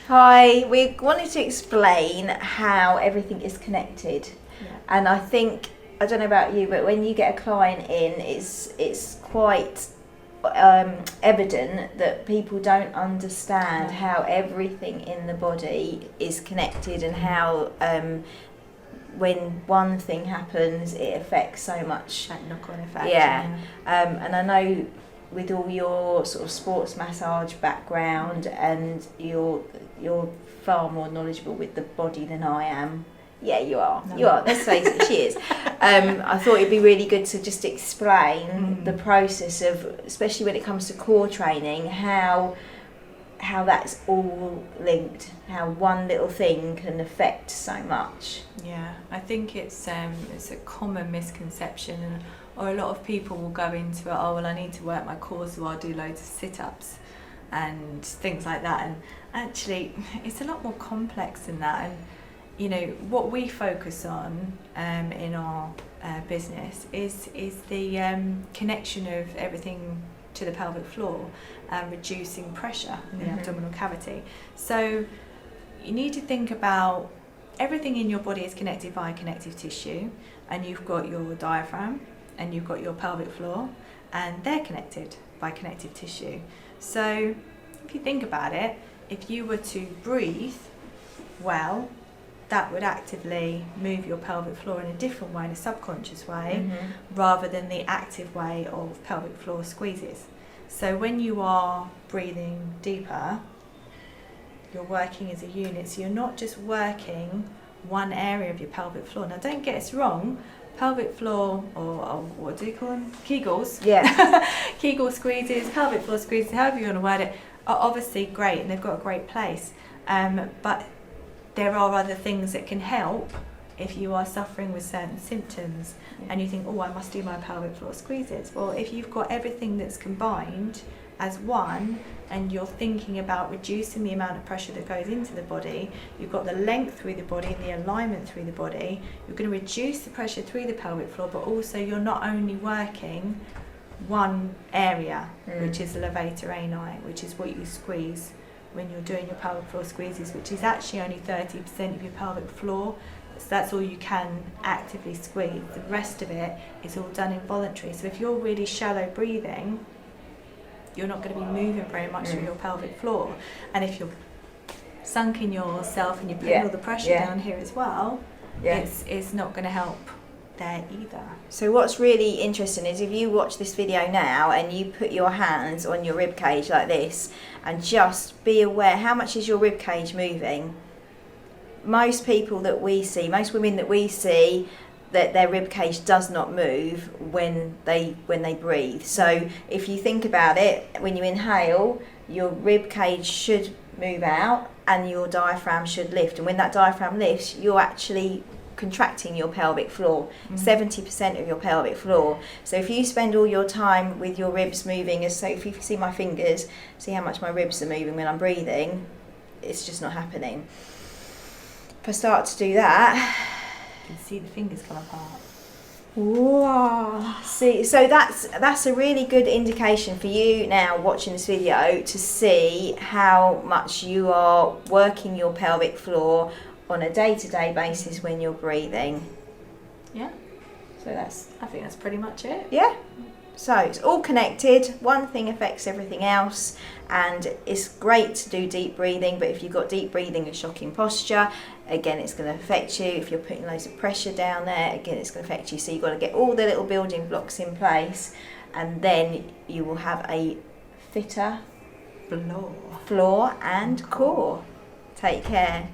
Hi, we wanted to explain how everything is connected. Yeah. And I think, I don't know about you, but when you get a client in, it's quite evident that people don't understand how everything in the body is connected, and how when one thing happens, it affects so much. That knock-on effect. Yeah. And I know with all your sort of sports massage background, and you're far more knowledgeable with the body than I am. Yeah, you are. No. You are. Let's face it, she is. I thought it'd be really good to just explain the process of, especially when it comes to core training, how that's all linked, how one little thing can affect so much. Yeah, I think it's a common misconception, or a lot of people will go into it, oh well, I need to work my core, so I'll do loads of sit-ups and things like that. And actually, it's a lot more complex than that. And you know, what we focus on in our business is the connection of everything to the pelvic floor and reducing pressure in the abdominal cavity. So you need to think about everything in your body is connected via connective tissue, and you've got your diaphragm and you've got your pelvic floor, and they're connected by connective tissue. So if you think about it, if you were to breathe well, that would actively move your pelvic floor in a different way, in a subconscious way, rather than the active way of pelvic floor squeezes. So when you are breathing deeper, you're working as a unit, so you're not just working one area of your pelvic floor. Now don't get us wrong, pelvic floor, or what do you call them? Kegels. Yeah. Kegel squeezes, pelvic floor squeezes, however you want to word it, are obviously great, and they've got a great place. But there are other things that can help if you are suffering with certain symptoms and you think, oh, I must do my pelvic floor squeezes. Well, if you've got everything that's combined as one, and you're thinking about reducing the amount of pressure that goes into the body, you've got the length through the body and the alignment through the body, you're going to reduce the pressure through the pelvic floor, but also you're not only working one area, which is the levator ani, which is what you squeeze when you're doing your pelvic floor squeezes, which is actually only 30% of your pelvic floor. So that's all you can actively squeeze. The rest of it is all done involuntary. So if you're really shallow breathing, you're not going to be moving very much through your pelvic floor. And if you're sunking yourself and you're putting all the pressure down here as well, it's not going to help there either. So what's really interesting is if you watch this video now and you put your hands on your rib cage like this, and just be aware, how much is your rib cage moving? Most people that we see, most women that we see, that their rib cage does not move when they breathe. So if you think about it, when you inhale, your rib cage should move out and your diaphragm should lift, and when that diaphragm lifts, you're actually contracting your pelvic floor, 70% of your pelvic floor. So if you spend all your time with your ribs moving, so if you see my fingers, see how much my ribs are moving when I'm breathing, it's just not happening. If I start to do that, You can see the fingers come apart. Wow. See, so that's a really good indication for you now watching this video to see how much you are working your pelvic floor on a day-to-day basis when you're breathing. Yeah. So I think that's pretty much it. Yeah. So it's all connected. One thing affects everything else, and it's great to do deep breathing, but if you've got deep breathing and shocking posture, again, it's going to affect you. If you're putting loads of pressure down there, again, it's going to affect you. So you've got to get all the little building blocks in place, and then you will have a fitter Floor floor and core. Take care.